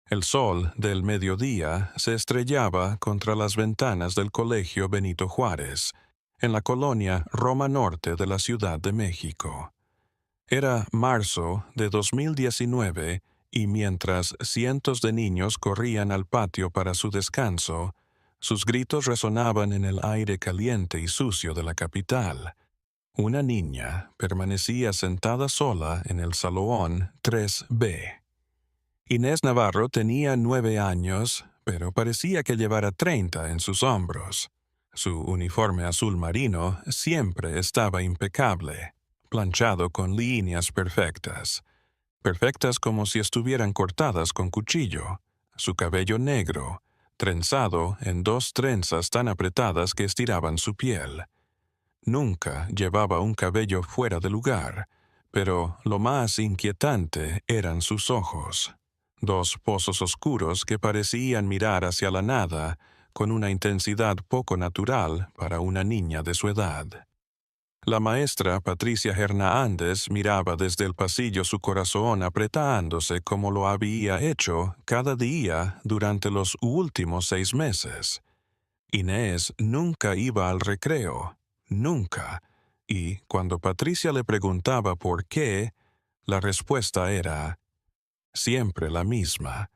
El sol del mediodía se estrellaba contra las ventanas del Colegio Benito Juárez, en la colonia Roma Norte de la Ciudad de México. Era marzo de 2019 y mientras cientos de niños corrían al patio para su descanso, sus gritos resonaban en el aire caliente y sucio de la capital. Una niña permanecía sentada sola en el salón 3B. Inés Navarro tenía 9 años, pero parecía que llevara 30 en sus hombros. Su uniforme azul marino siempre estaba impecable, planchado con líneas perfectas, perfectas como si estuvieran cortadas con cuchillo. Su cabello negro, trenzado en 2 trenzas tan apretadas que estiraban su piel. Nunca llevaba un cabello fuera de lugar, pero lo más inquietante eran sus ojos. 2 pozos oscuros que parecían mirar hacia la nada con una intensidad poco natural para una niña de su edad. La maestra Patricia Hernández miraba desde el pasillo, su corazón apretándose como lo había hecho cada día durante los últimos 6 meses. Inés nunca iba al recreo, nunca, y cuando Patricia le preguntaba por qué, la respuesta era siempre la misma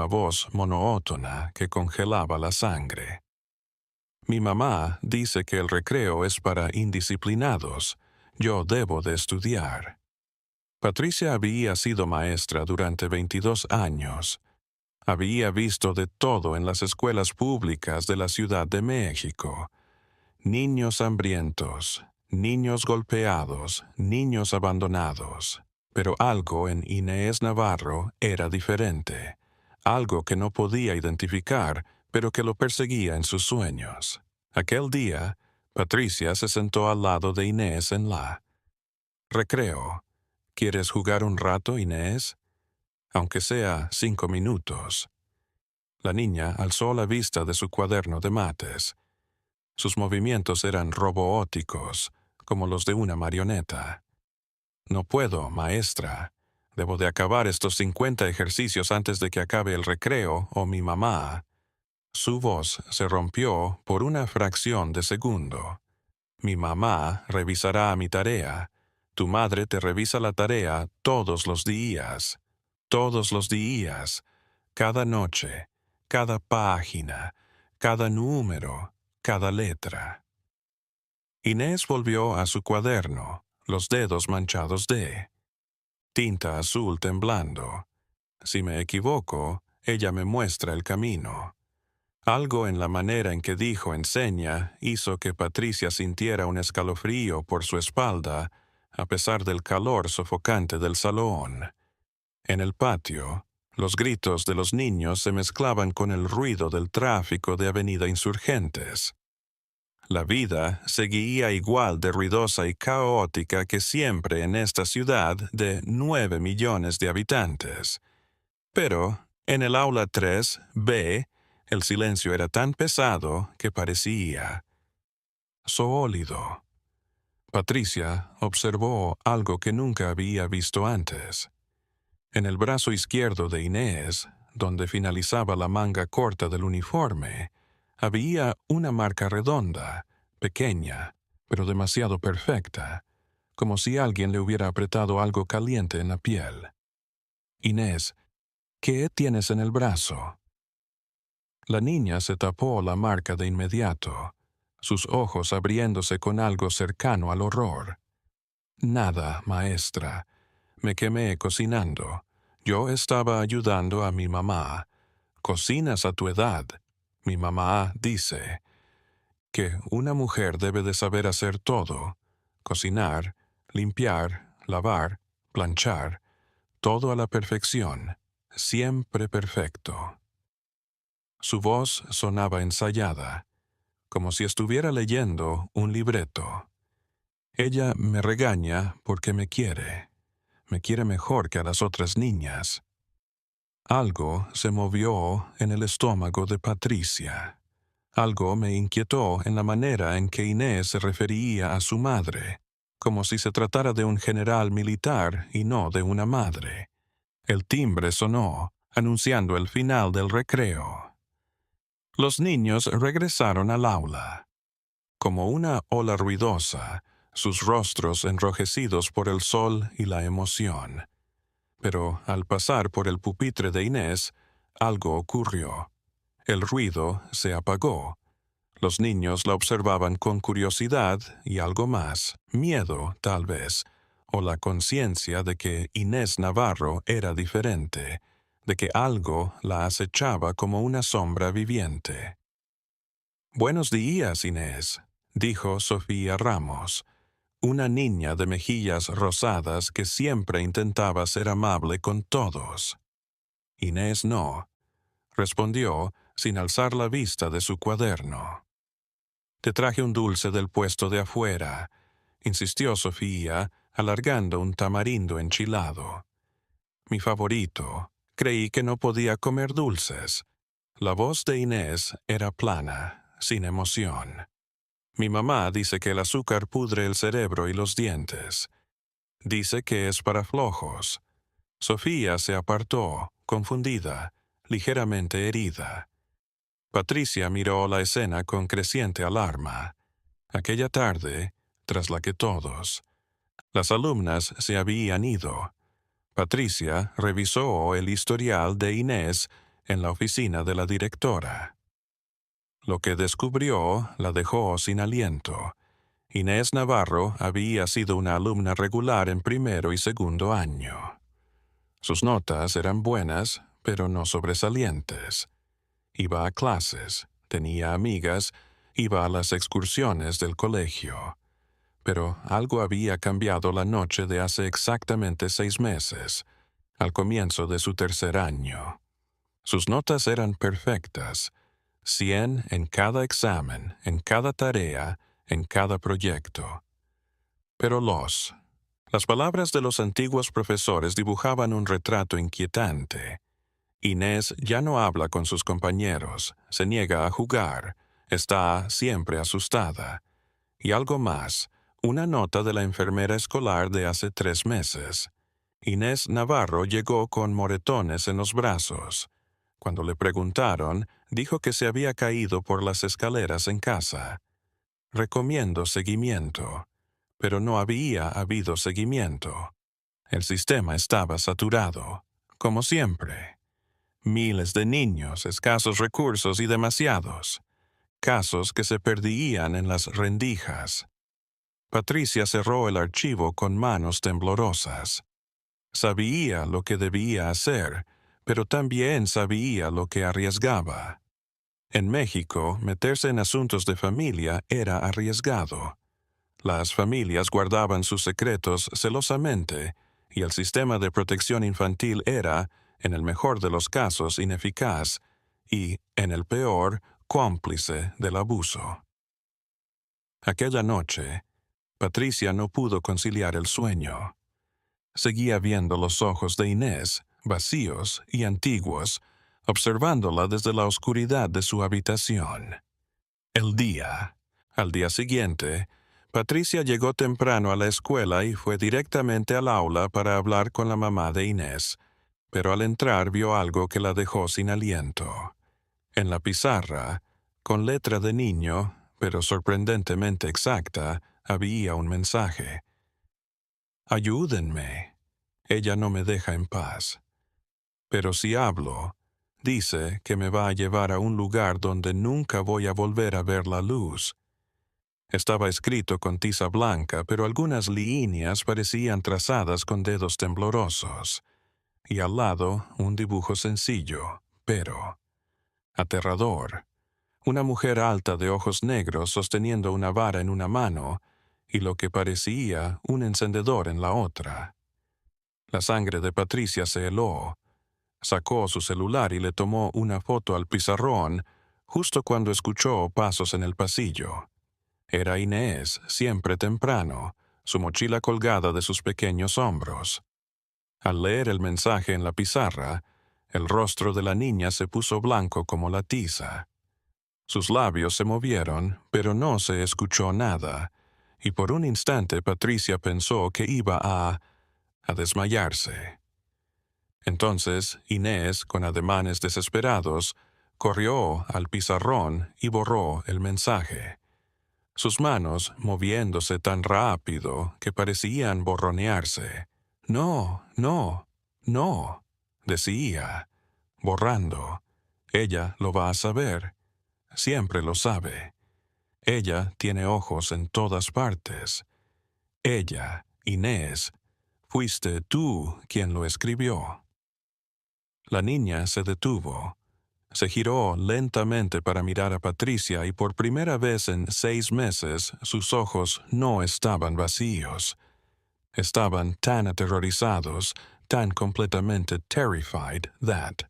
voz monótona que congelaba la sangre. Mi mamá dice que el recreo es para indisciplinados. Yo debo de estudiar. Patricia había sido maestra durante 22 años. Había visto de todo en las escuelas públicas de la Ciudad de México. Niños hambrientos, niños golpeados, niños abandonados. Pero algo en Inés Navarro era diferente. Algo que no podía identificar, pero que lo perseguía en sus sueños. Aquel día, Patricia se sentó al lado de Inés en la recreo. ¿Quieres jugar un rato, Inés? Aunque sea 5 minutos. La niña alzó la vista de su cuaderno de mates. Sus movimientos eran robóticos, como los de una marioneta. No puedo, maestra. Debo de acabar estos 50 ejercicios antes de que acabe el recreo, o mi mamá. Su voz se rompió por una fracción de segundo. Mi mamá revisará mi tarea. Tu madre te revisa la tarea todos los días. Todos los días. Cada noche. Cada página. Cada número. Cada letra. Inés volvió a su cuaderno, los dedos manchados de tinta azul temblando. Si me equivoco, ella me muestra el camino. Algo en la manera en que dijo enseña hizo que Patricia sintiera un escalofrío por su espalda, a pesar del calor sofocante del salón. En el patio, los gritos de los niños se mezclaban con el ruido del tráfico de Avenida Insurgentes. La vida seguía igual de ruidosa y caótica que siempre en esta ciudad de 9 millones de habitantes. Pero, en el aula 3B, el silencio era tan pesado que parecía sólido. Patricia observó algo que nunca había visto antes. En el brazo izquierdo de Inés, donde finalizaba la manga corta del uniforme, había una marca redonda, pequeña, pero demasiado perfecta, como si alguien le hubiera apretado algo caliente en la piel. Inés, ¿qué tienes en el brazo? La niña se tapó la marca de inmediato, sus ojos abriéndose con algo cercano al horror. Nada, maestra. Me quemé cocinando. Yo estaba ayudando a mi mamá. Cocinas a tu edad. Mi mamá dice que una mujer debe de saber hacer todo. Cocinar, limpiar, lavar, planchar, todo a la perfección, siempre perfecto. Su voz sonaba ensayada, como si estuviera leyendo un libreto. Ella me regaña porque me quiere mejor que a las otras niñas. Algo se movió en el estómago de Patricia. Algo me inquietó en la manera en que Inés se refería a su madre, como si se tratara de un general militar y no de una madre. El timbre sonó, anunciando el final del recreo. Los niños regresaron al aula. Como una ola ruidosa, sus rostros enrojecidos por el sol y la emoción. Pero al pasar por el pupitre de Inés, algo ocurrió. El ruido se apagó. Los niños la observaban con curiosidad y algo más, miedo tal vez, o la conciencia de que Inés Navarro era diferente, de que algo la acechaba como una sombra viviente. «Buenos días, Inés», dijo Sofía Ramos, una niña de mejillas rosadas que siempre intentaba ser amable con todos. Inés no, respondió sin alzar la vista de su cuaderno. «Te traje un dulce del puesto de afuera», insistió Sofía, alargando un tamarindo enchilado. «Mi favorito. Creí que no podía comer dulces». La voz de Inés era plana, sin emoción. «Mi mamá dice que el azúcar pudre el cerebro y los dientes. Dice que es para flojos». Sofía se apartó, confundida, ligeramente herida. Patricia miró la escena con creciente alarma. Aquella tarde, tras la que todos, las alumnas se habían ido, Patricia revisó el historial de Inés en la oficina de la directora. Lo que descubrió la dejó sin aliento. Inés Navarro había sido una alumna regular en primero y segundo año. Sus notas eran buenas, pero no sobresalientes. Iba a clases, tenía amigas, iba a las excursiones del colegio. Pero algo había cambiado la noche de hace exactamente 6 meses, al comienzo de su tercer año. Sus notas eran perfectas, 100 en cada examen, en cada tarea, en cada proyecto. Pero las palabras de los antiguos profesores dibujaban un retrato inquietante. Inés ya no habla con sus compañeros, se niega a jugar, está siempre asustada. Y algo más, una nota de la enfermera escolar de hace 3 meses. Inés Navarro llegó con moretones en los brazos. Cuando le preguntaron, dijo que se había caído por las escaleras en casa. Recomiendo seguimiento. Pero no había habido seguimiento. El sistema estaba saturado, como siempre. Miles de niños, escasos recursos y demasiados. Casos que se perdían en las rendijas. Patricia cerró el archivo con manos temblorosas. Sabía lo que debía hacer, pero también sabía lo que arriesgaba. En México, meterse en asuntos de familia era arriesgado. Las familias guardaban sus secretos celosamente, y el sistema de protección infantil era, en el mejor de los casos, ineficaz y, en el peor, cómplice del abuso. Aquella noche, Patricia no pudo conciliar el sueño. Seguía viendo los ojos de Inés, vacíos y antiguos, observándola desde la oscuridad de su habitación. Al día siguiente, Patricia llegó temprano a la escuela y fue directamente al aula para hablar con la mamá de Inés, pero al entrar vio algo que la dejó sin aliento. En la pizarra, con letra de niño, pero sorprendentemente exacta, había un mensaje. «Ayúdenme. Ella no me deja en paz. Pero si hablo, dice que me va a llevar a un lugar donde nunca voy a volver a ver la luz». Estaba escrito con tiza blanca, pero algunas líneas parecían trazadas con dedos temblorosos. Y al lado, un dibujo sencillo, pero aterrador. Una mujer alta de ojos negros sosteniendo una vara en una mano y lo que parecía un encendedor en la otra. La sangre de Patricia se heló. Sacó su celular y le tomó una foto al pizarrón justo cuando escuchó pasos en el pasillo. Era Inés, siempre temprano, su mochila colgada de sus pequeños hombros. Al leer el mensaje en la pizarra, el rostro de la niña se puso blanco como la tiza. Sus labios se movieron, pero no se escuchó nada, y por un instante Patricia pensó que iba a desmayarse. Entonces Inés, con ademanes desesperados, corrió al pizarrón y borró el mensaje. Sus manos moviéndose tan rápido que parecían borronearse. No, no, no, decía, borrando. Ella lo va a saber. Siempre lo sabe. Ella tiene ojos en todas partes. Ella, Inés, fuiste tú quien lo escribió. La niña se detuvo. Se giró lentamente para mirar a Patricia y por primera vez en 6 meses sus ojos no estaban vacíos. Estaban tan aterrorizados, tan completamente terrified that.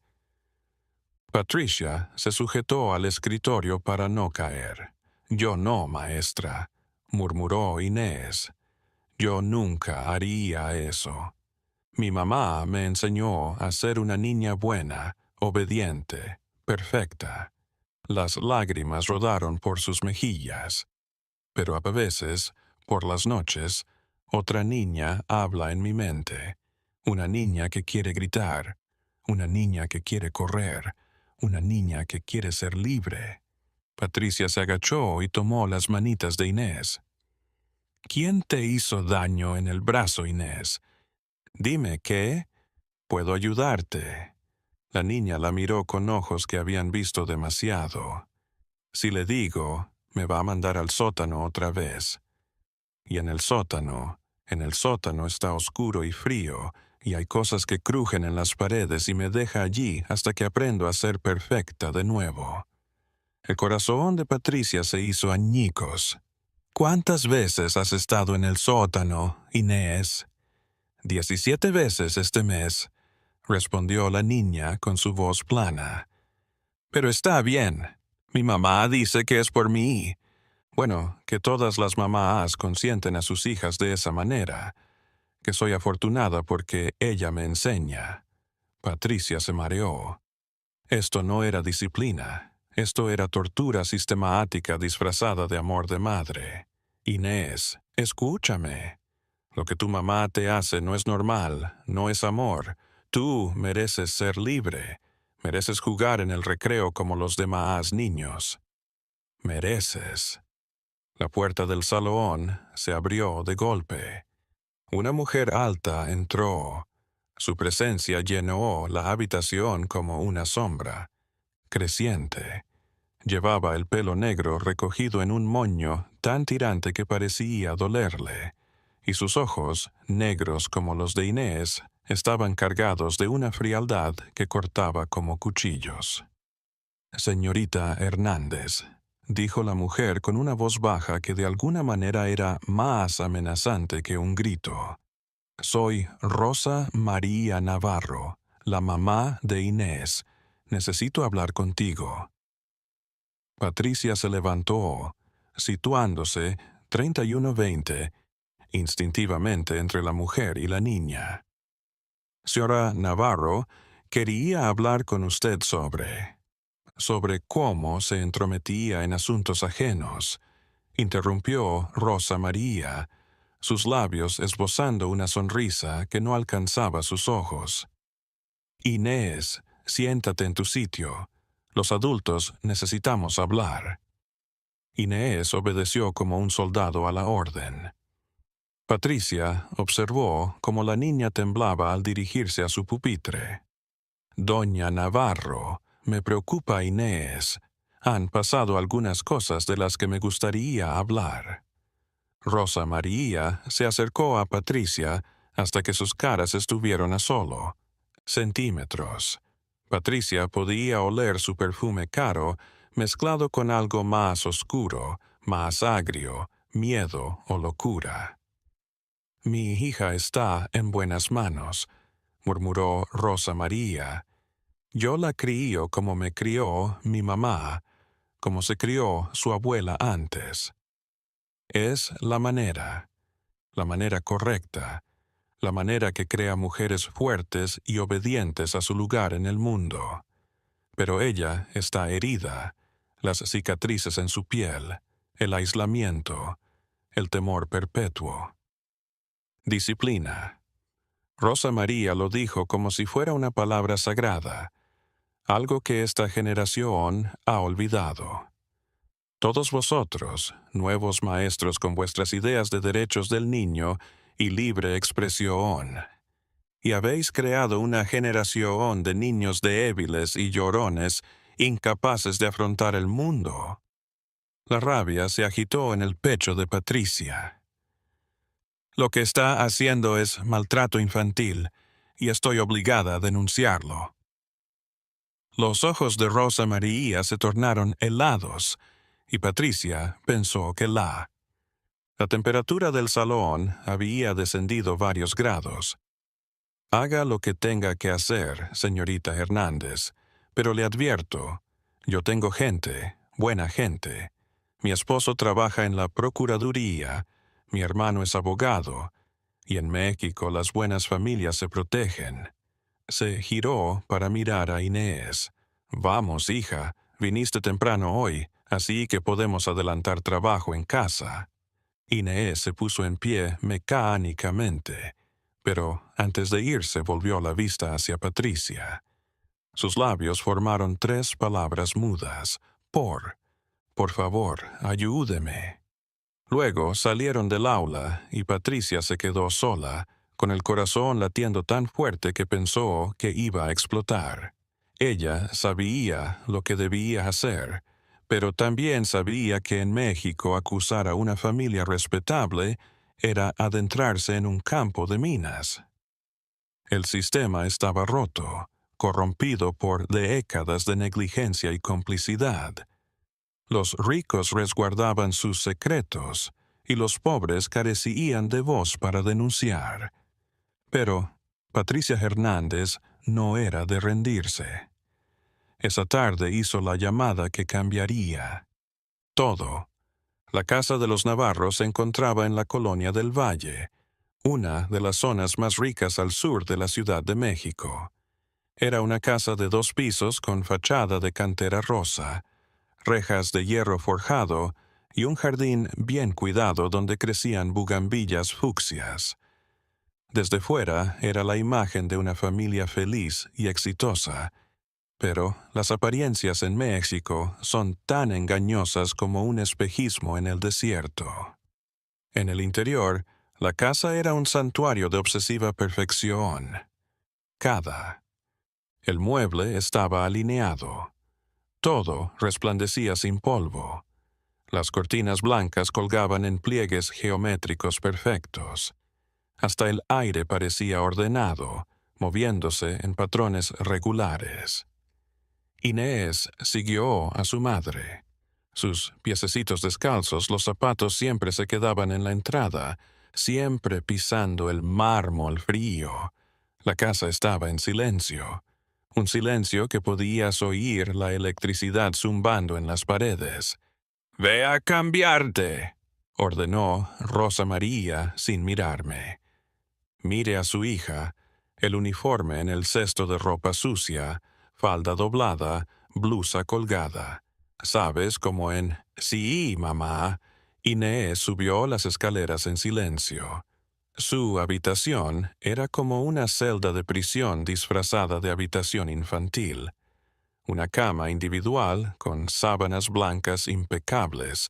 Patricia se sujetó al escritorio para no caer. Yo no, maestra, murmuró Inés. Yo nunca haría eso. Mi mamá me enseñó a ser una niña buena, obediente, perfecta. Las lágrimas rodaron por sus mejillas. Pero a veces, por las noches, otra niña habla en mi mente. Una niña que quiere gritar, una niña que quiere correr, una niña que quiere ser libre. Patricia se agachó y tomó las manitas de Inés. ¿Quién te hizo daño en el brazo, Inés? Dime qué. Puedo ayudarte. La niña la miró con ojos que habían visto demasiado. Si le digo, me va a mandar al sótano otra vez. Y en el sótano está oscuro y frío, y hay cosas que crujen en las paredes y me deja allí hasta que aprendo a ser perfecta de nuevo. El corazón de Patricia se hizo añicos. ¿Cuántas veces has estado en el sótano, Inés? 17 veces este mes, respondió la niña con su voz plana. Pero está bien. Mi mamá dice que es por mí. Bueno, que todas las mamás consienten a sus hijas de esa manera. Que soy afortunada porque ella me enseña. Patricia se mareó. Esto no era disciplina. Esto era tortura sistemática disfrazada de amor de madre. Inés, escúchame. Lo que tu mamá te hace no es normal, no es amor. Tú mereces ser libre. Mereces jugar en el recreo como los demás niños. Mereces. La puerta del salón se abrió de golpe. Una mujer alta entró. Su presencia llenó la habitación como una sombra, creciente. Llevaba el pelo negro recogido en un moño tan tirante que parecía dolerle, y sus ojos, negros como los de Inés, estaban cargados de una frialdad que cortaba como cuchillos. Señorita Hernández, dijo la mujer con una voz baja que de alguna manera era más amenazante que un grito. Soy Rosa María Navarro, la mamá de Inés. Necesito hablar contigo. Patricia se levantó, situándose 31:20, instintivamente entre la mujer y la niña. Señora Navarro, quería hablar con usted sobre cómo se entrometía en asuntos ajenos, interrumpió Rosa María, sus labios esbozando una sonrisa que no alcanzaba sus ojos. Inés, siéntate en tu sitio. Los adultos necesitamos hablar. Inés obedeció como un soldado a la orden. Patricia observó cómo la niña temblaba al dirigirse a su pupitre. Doña Navarro, me preocupa Inés. Han pasado algunas cosas de las que me gustaría hablar. Rosa María se acercó a Patricia hasta que sus caras estuvieron a solo centímetros. Patricia podía oler su perfume caro mezclado con algo más oscuro, más agrio, miedo o locura. Mi hija está en buenas manos, murmuró Rosa María. Yo la crío como me crió mi mamá, como se crió su abuela antes. Es la manera correcta, la manera que crea mujeres fuertes y obedientes a su lugar en el mundo. Pero ella está herida, las cicatrices en su piel, el aislamiento, el temor perpetuo. Disciplina. Rosa María lo dijo como si fuera una palabra sagrada, algo que esta generación ha olvidado. Todos vosotros, nuevos maestros con vuestras ideas de derechos del niño y libre expresión, y habéis creado una generación de niños débiles y llorones, incapaces de afrontar el mundo. La rabia se agitó en el pecho de Patricia. Lo que está haciendo es maltrato infantil, y estoy obligada a denunciarlo. Los ojos de Rosa María se tornaron helados, y Patricia pensó que la temperatura del salón había descendido varios grados. Haga lo que tenga que hacer, señorita Hernández, pero le advierto, yo tengo gente, buena gente. Mi esposo trabaja en la Procuraduría, mi hermano es abogado, y en México las buenas familias se protegen. Se giró para mirar a Inés. Vamos, hija, viniste temprano hoy, así que podemos adelantar trabajo en casa. Inés se puso en pie mecánicamente, pero antes de irse volvió la vista hacia Patricia. Sus labios formaron 3 palabras mudas. Por favor, ayúdeme. Luego salieron del aula y Patricia se quedó sola, con el corazón latiendo tan fuerte que pensó que iba a explotar. Ella sabía lo que debía hacer, pero también sabía que en México acusar a una familia respetable era adentrarse en un campo de minas. El sistema estaba roto, corrompido por décadas de negligencia y complicidad. Los ricos resguardaban sus secretos y los pobres carecían de voz para denunciar. Pero Patricia Hernández no era de rendirse. Esa tarde hizo la llamada que cambiaría todo. La casa de los Navarros se encontraba en la colonia del Valle, una de las zonas más ricas al sur de la Ciudad de México. Era una casa de 2 pisos con fachada de cantera rosa, rejas de hierro forjado y un jardín bien cuidado donde crecían bugambillas fucsias. Desde fuera era la imagen de una familia feliz y exitosa, pero las apariencias en México son tan engañosas como un espejismo en el desierto. En el interior, la casa era un santuario de obsesiva perfección. El mueble estaba alineado. Todo resplandecía sin polvo. Las cortinas blancas colgaban en pliegues geométricos perfectos. Hasta el aire parecía ordenado, moviéndose en patrones regulares. Inés siguió a su madre. Sus piececitos descalzos, los zapatos siempre se quedaban en la entrada, siempre pisando el mármol frío. La casa estaba en silencio. Un silencio que podías oír la electricidad zumbando en las paredes. «Ve a cambiarte», ordenó Rosa María sin mirarme. Mire a su hija, el uniforme en el cesto de ropa sucia, falda doblada, blusa colgada. ¿Sabes cómo en «Sí, mamá»? Inés subió las escaleras en silencio. Su habitación era como una celda de prisión disfrazada de habitación infantil. Una cama individual con sábanas blancas impecables,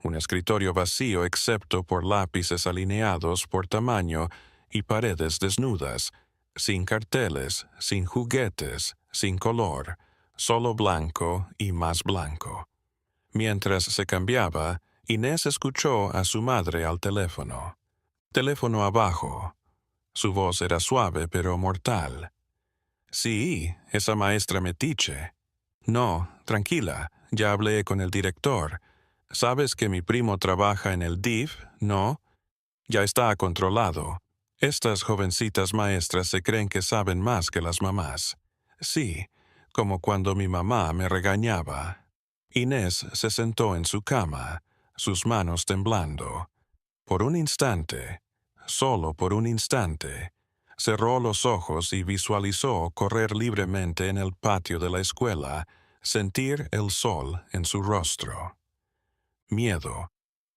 un escritorio vacío excepto por lápices alineados por tamaño y paredes desnudas, sin carteles, sin juguetes, sin color, solo blanco y más blanco. Mientras se cambiaba, Inés escuchó a su madre al teléfono. Teléfono abajo. Su voz era suave pero mortal. «Sí, esa maestra metiche». «No, tranquila, ya hablé con el director. ¿Sabes que mi primo trabaja en el DIF, no? Ya está controlado. Estas jovencitas maestras se creen que saben más que las mamás. Sí, como cuando mi mamá me regañaba». Inés se sentó en su cama, sus manos temblando. Por un instante, solo por un instante, cerró los ojos y visualizó correr libremente en el patio de la escuela, sentir el sol en su rostro. Miedo,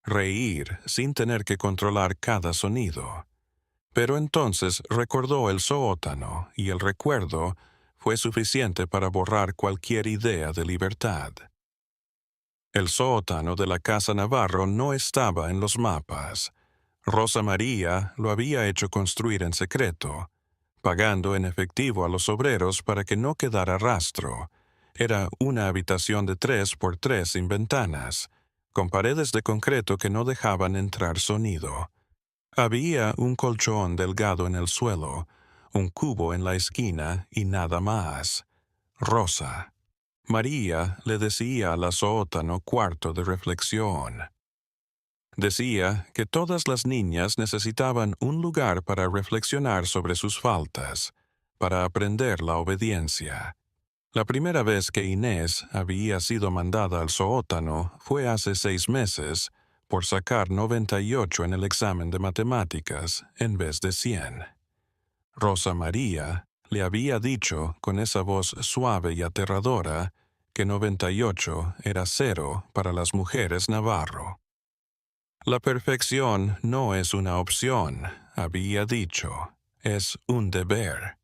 reír sin tener que controlar cada sonido. Pero entonces recordó el sótano, y el recuerdo fue suficiente para borrar cualquier idea de libertad. El sótano de la casa Navarro no estaba en los mapas. Rosa María lo había hecho construir en secreto, pagando en efectivo a los obreros para que no quedara rastro. Era una habitación de 3 por 3 sin ventanas, con paredes de concreto que no dejaban entrar sonido. Había un colchón delgado en el suelo, un cubo en la esquina y nada más. Rosa. María le decía al sótano cuarto de reflexión. Decía que todas las niñas necesitaban un lugar para reflexionar sobre sus faltas, para aprender la obediencia. La primera vez que Inés había sido mandada al sótano fue hace 6 meses, por sacar 98 en el examen de matemáticas en vez de 100. Rosa María le había dicho con esa voz suave y aterradora que 98 era 0 para las mujeres Navarro. La perfección no es una opción, había dicho, es un deber.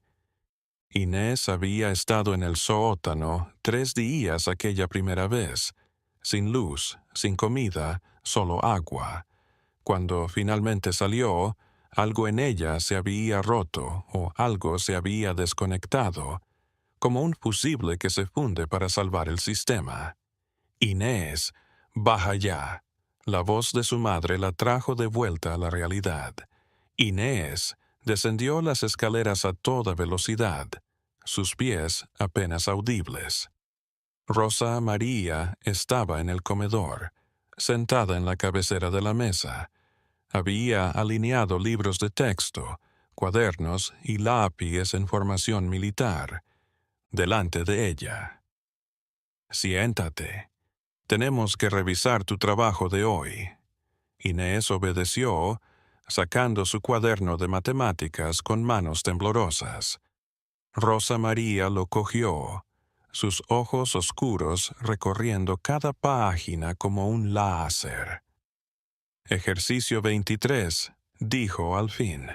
Inés había estado en el sótano 3 días aquella primera vez, sin luz, sin comida, solo agua. Cuando finalmente salió, algo en ella se había roto o algo se había desconectado, como un fusible que se funde para salvar el sistema. Inés, baja ya. La voz de su madre la trajo de vuelta a la realidad. Inés descendió las escaleras a toda velocidad, sus pies apenas audibles. Rosa María estaba en el comedor, sentada en la cabecera de la mesa. Había alineado libros de texto, cuadernos y lápices en formación militar, delante de ella. Siéntate. Tenemos que revisar tu trabajo de hoy. Inés obedeció, sacando su cuaderno de matemáticas con manos temblorosas. Rosa María lo cogió, sus ojos oscuros recorriendo cada página como un láser. Ejercicio 23, dijo al fin.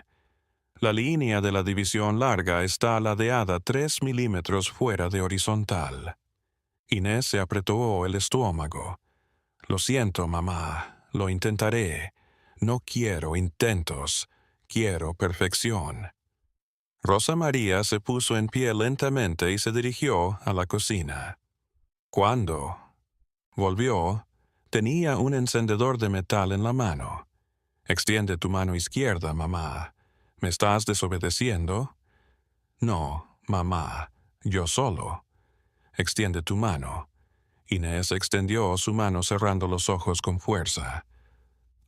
La línea de la división larga está ladeada 3 milímetros fuera de horizontal. Inés se apretó el estómago. Lo siento, mamá, lo intentaré. No quiero intentos, quiero perfección. Rosa María se puso en pie lentamente y se dirigió a la cocina. ¿Cuándo? Volvió. Tenía un encendedor de metal en la mano. Extiende tu mano izquierda, mamá. ¿Me estás desobedeciendo? No, mamá, yo solo. Extiende tu mano. Inés extendió su mano cerrando los ojos con fuerza.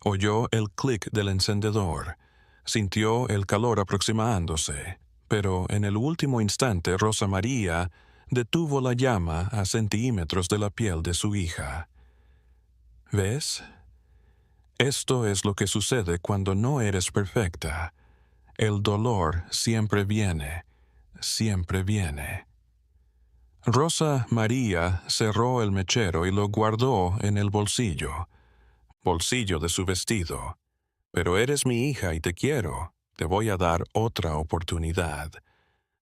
Oyó el clic del encendedor. Sintió el calor aproximándose, pero en el último instante Rosa María detuvo la llama a centímetros de la piel de su hija. ¿Ves? Esto es lo que sucede cuando no eres perfecta. El dolor siempre viene, siempre viene. Rosa María cerró el mechero y lo guardó en el bolsillo de su vestido. Pero eres mi hija y te quiero. Te voy a dar otra oportunidad.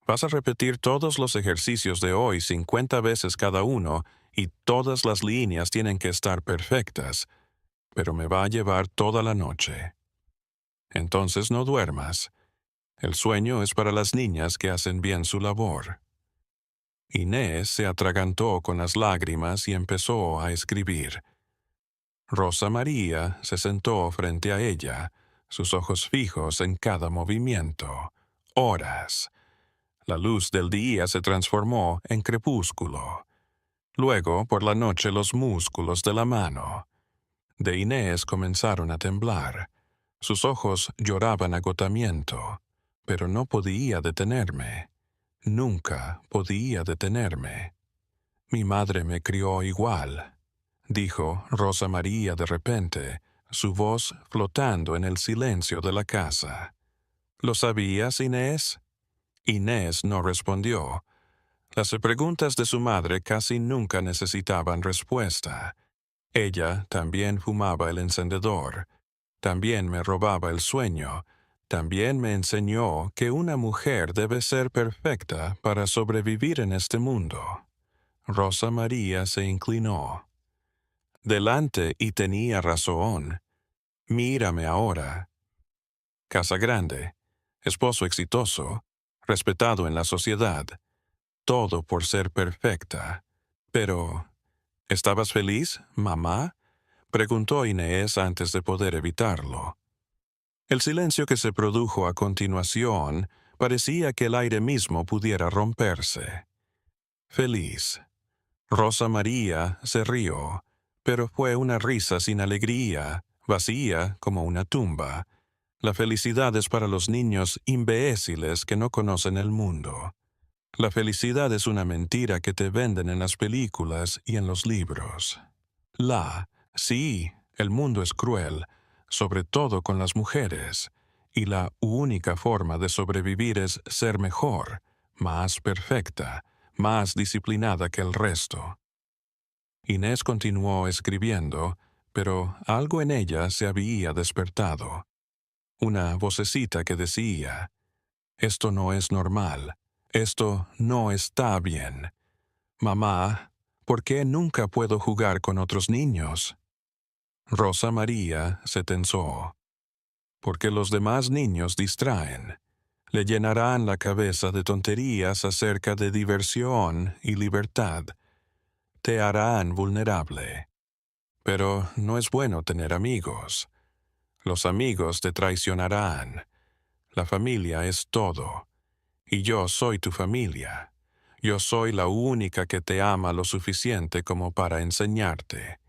Vas a repetir todos los ejercicios de hoy 50 veces cada uno y todas las líneas tienen que estar perfectas, pero me va a llevar toda la noche. Entonces no duermas. El sueño es para las niñas que hacen bien su labor. Inés se atragantó con las lágrimas y empezó a escribir. Rosa María se sentó frente a ella, sus ojos fijos en cada movimiento. Horas. La luz del día se transformó en crepúsculo. Luego, por la noche, los músculos de la mano de Inés comenzaron a temblar. Sus ojos lloraban agotamiento, pero no podía detenerme. Nunca podía detenerme. Mi madre me crió igual, dijo Rosa María de repente, su voz flotando en el silencio de la casa. ¿Lo sabías, Inés? Inés no respondió. Las preguntas de su madre casi nunca necesitaban respuesta. Ella también fumaba el encendedor, también me robaba el sueño, También me enseñó que una mujer debe ser perfecta para sobrevivir en este mundo. Rosa María se inclinó. Delante y tenía razón. Mírame ahora. Casa grande, esposo exitoso, respetado en la sociedad, todo por ser perfecta. Pero, ¿estabas feliz, mamá?, preguntó Inés antes de poder evitarlo. El silencio que se produjo a continuación parecía que el aire mismo pudiera romperse. Feliz. Rosa María se rió, pero fue una risa sin alegría, vacía como una tumba. La felicidad es para los niños imbéciles que no conocen el mundo. La felicidad es una mentira que te venden en las películas y en los libros. Sí, el mundo es cruel, sobre todo con las mujeres, y la única forma de sobrevivir es ser mejor, más perfecta, más disciplinada que el resto. Inés continuó escribiendo, pero algo en ella se había despertado. Una vocecita que decía, «Esto no es normal, esto no está bien. Mamá, ¿por qué nunca puedo jugar con otros niños?» Rosa María se tensó. Porque los demás niños distraen. Le llenarán la cabeza de tonterías acerca de diversión y libertad. Te harán vulnerable. Pero no es bueno tener amigos. Los amigos te traicionarán. La familia es todo. Y yo soy tu familia. Yo soy la única que te ama lo suficiente como para enseñarte.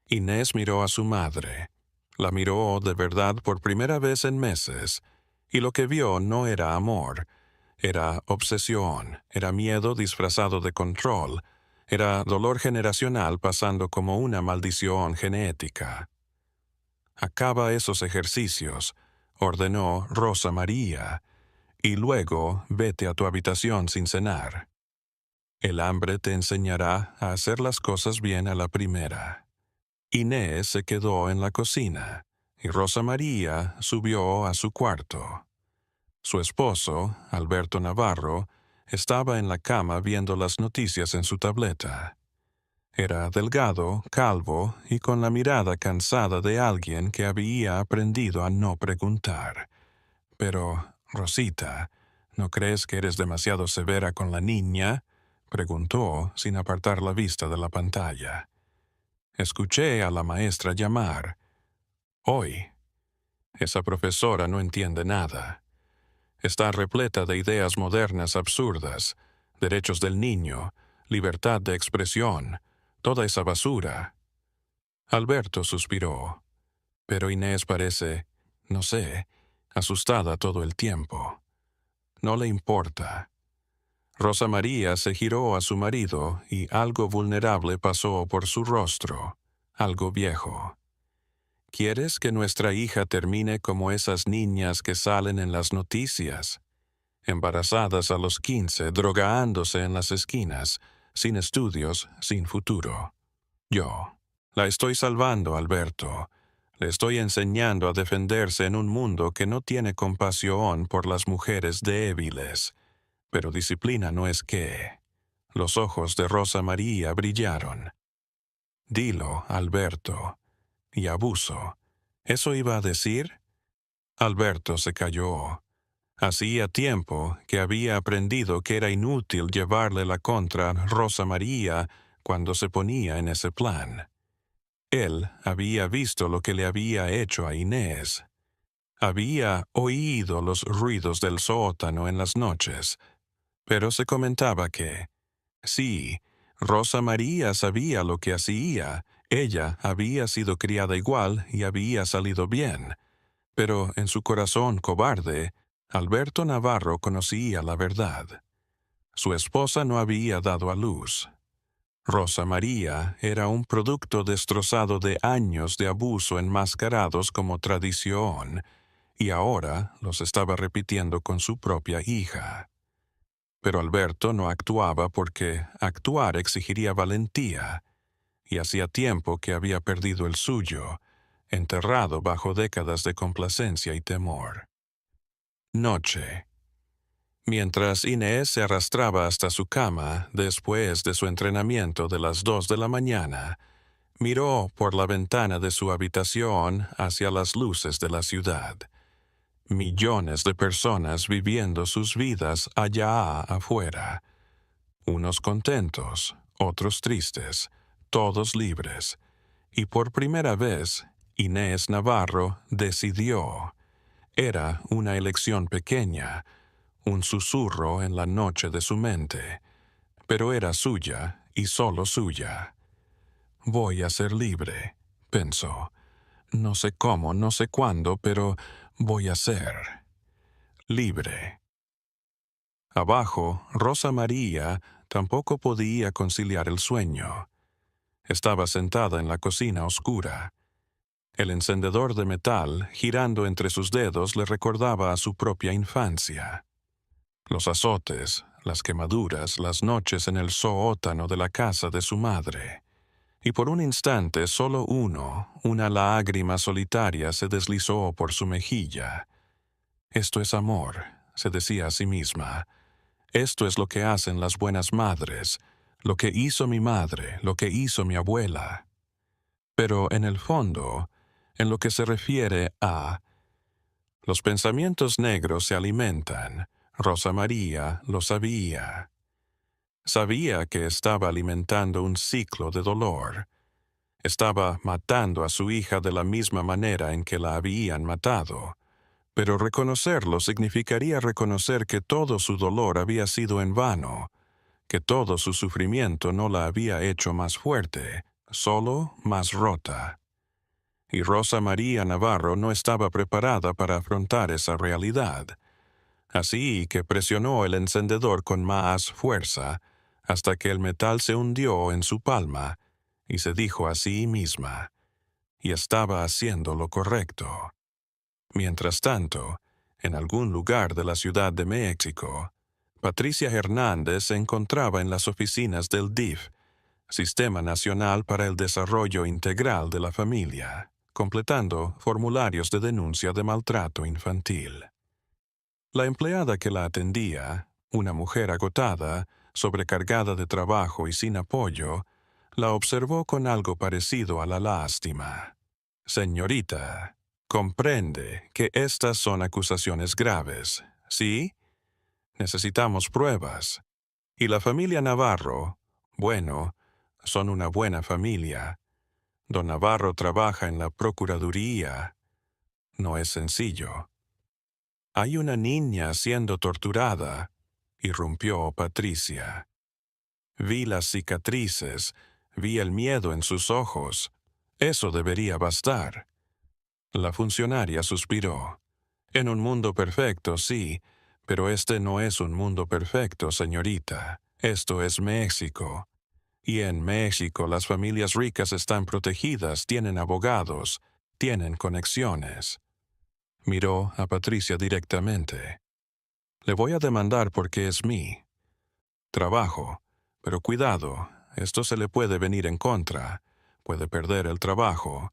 Inés miró a su madre. La miró de verdad por primera vez en meses, y lo que vio no era amor, era obsesión, era miedo disfrazado de control, era dolor generacional pasando como una maldición genética. «Acaba esos ejercicios», ordenó Rosa María, «y luego vete a tu habitación sin cenar. El hambre te enseñará a hacer las cosas bien a la primera». Inés se quedó en la cocina, y Rosa María subió a su cuarto. Su esposo, Alberto Navarro, estaba en la cama viendo las noticias en su tableta. Era delgado, calvo y con la mirada cansada de alguien que había aprendido a no preguntar. «Pero, Rosita, ¿no crees que eres demasiado severa con la niña?», preguntó sin apartar la vista de la pantalla. «Escuché a la maestra llamar. Hoy. Esa profesora no entiende nada. Está repleta de ideas modernas absurdas, derechos del niño, libertad de expresión, toda esa basura». Alberto suspiró. Pero Inés parece, no sé, asustada todo el tiempo. No le importa. Rosa María se giró a su marido y algo vulnerable pasó por su rostro, algo viejo. «¿Quieres que nuestra hija termine como esas niñas que salen en las noticias? Embarazadas a los 15, drogándose en las esquinas, sin estudios, sin futuro. Yo la estoy salvando, Alberto. Le estoy enseñando a defenderse en un mundo que no tiene compasión por las mujeres débiles. Pero disciplina no es qué». Los ojos de Rosa María brillaron. «Dilo, Alberto. Y abuso. ¿Eso iba a decir?» Alberto se calló. Hacía tiempo que había aprendido que era inútil llevarle la contra a Rosa María cuando se ponía en ese plan. Él había visto lo que le había hecho a Inés. Había oído los ruidos del sótano en las noches, pero se comentaba que, sí, Rosa María sabía lo que hacía. Ella había sido criada igual y había salido bien. Pero en su corazón cobarde, Alberto Navarro conocía la verdad. Su esposa no había dado a luz. Rosa María era un producto destrozado de años de abuso enmascarados como tradición, y ahora los estaba repitiendo con su propia hija. Pero Alberto no actuaba porque actuar exigiría valentía, y hacía tiempo que había perdido el suyo, enterrado bajo décadas de complacencia y temor. Noche. Mientras Inés se arrastraba hasta su cama después de su entrenamiento de las 2 de la mañana, miró por la ventana de su habitación hacia las luces de la ciudad. Millones de personas viviendo sus vidas allá afuera. Unos contentos, otros tristes, todos libres. Y por primera vez, Inés Navarro decidió. Era una elección pequeña, un susurro en la noche de su mente, pero era suya y solo suya. Voy a ser libre, pensó. No sé cómo, no sé cuándo, pero voy a ser libre. Abajo, Rosa María tampoco podía conciliar el sueño. Estaba sentada en la cocina oscura. El encendedor de metal, girando entre sus dedos, le recordaba a su propia infancia. Los azotes, las quemaduras, las noches en el sótano de la casa de su madre. Y por un instante solo una lágrima solitaria se deslizó por su mejilla. Esto es amor, se decía a sí misma. Esto es lo que hacen las buenas madres, lo que hizo mi madre, lo que hizo mi abuela. Pero en el fondo, en lo que se refiere a los pensamientos negros se alimentan, Rosa María lo sabía. Sabía que estaba alimentando un ciclo de dolor. Estaba matando a su hija de la misma manera en que la habían matado. Pero reconocerlo significaría reconocer que todo su dolor había sido en vano, que todo su sufrimiento no la había hecho más fuerte, solo más rota. Y Rosa María Navarro no estaba preparada para afrontar esa realidad. Así que presionó el encendedor con más fuerza, hasta que el metal se hundió en su palma, y se dijo a sí misma, y estaba haciendo lo correcto. Mientras tanto, en algún lugar de la Ciudad de México, Patricia Hernández se encontraba en las oficinas del DIF, Sistema Nacional para el Desarrollo Integral de la Familia, completando formularios de denuncia de maltrato infantil. La empleada que la atendía, una mujer agotada, sobrecargada de trabajo y sin apoyo, la observó con algo parecido a la lástima. Señorita, comprende que estas son acusaciones graves, ¿sí? Necesitamos pruebas. Y la familia Navarro, bueno, son una buena familia. Don Navarro trabaja en la Procuraduría. No es sencillo. Hay una niña siendo torturada, irrumpió Patricia. Vi las cicatrices, vi el miedo en sus ojos. Eso debería bastar. La funcionaria suspiró. En un mundo perfecto, sí, pero este no es un mundo perfecto, señorita. Esto es México. Y en México las familias ricas están protegidas, tienen abogados, tienen conexiones. Miró a Patricia directamente. Le voy a demandar porque es mi trabajo, pero cuidado, esto se le puede venir en contra. Puede perder el trabajo,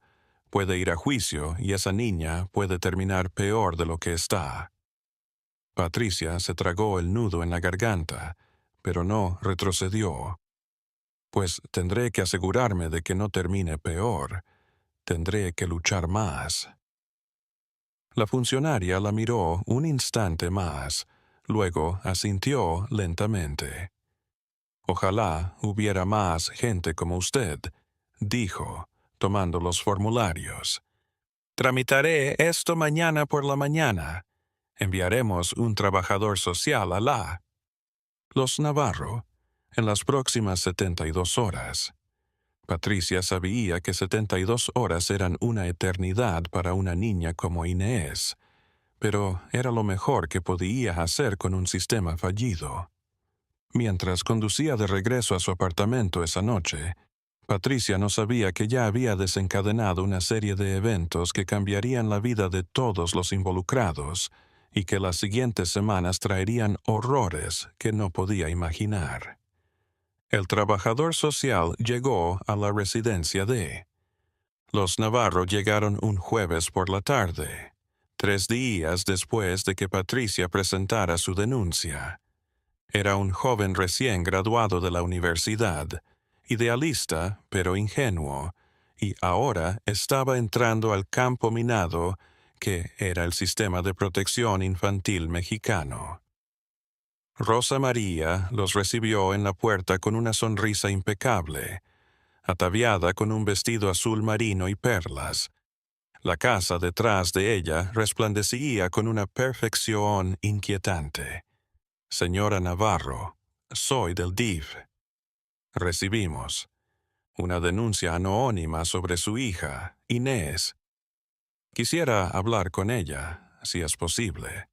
puede ir a juicio y esa niña puede terminar peor de lo que está. Patricia se tragó el nudo en la garganta, pero no retrocedió. Pues tendré que asegurarme de que no termine peor. Tendré que luchar más. La funcionaria la miró un instante más, luego asintió lentamente. Ojalá hubiera más gente como usted, dijo, tomando los formularios. Tramitaré esto mañana por la mañana. Enviaremos un trabajador social a los Navarro en las próximas 72 horas. Patricia sabía que 72 horas eran una eternidad para una niña como Inés, pero era lo mejor que podía hacer con un sistema fallido. Mientras conducía de regreso a su apartamento esa noche, Patricia no sabía que ya había desencadenado una serie de eventos que cambiarían la vida de todos los involucrados y que las siguientes semanas traerían horrores que no podía imaginar. El trabajador social llegó a la residencia de los Navarro llegaron un jueves por la tarde. 3 días después de que Patricia presentara su denuncia. Era un joven recién graduado de la universidad, idealista pero ingenuo, y ahora estaba entrando al campo minado que era el sistema de protección infantil mexicano. Rosa María los recibió en la puerta con una sonrisa impecable, ataviada con un vestido azul marino y perlas. La casa detrás de ella resplandecía con una perfección inquietante. Señora Navarro, soy del DIF. Recibimos una denuncia anónima sobre su hija, Inés. Quisiera hablar con ella, si es posible.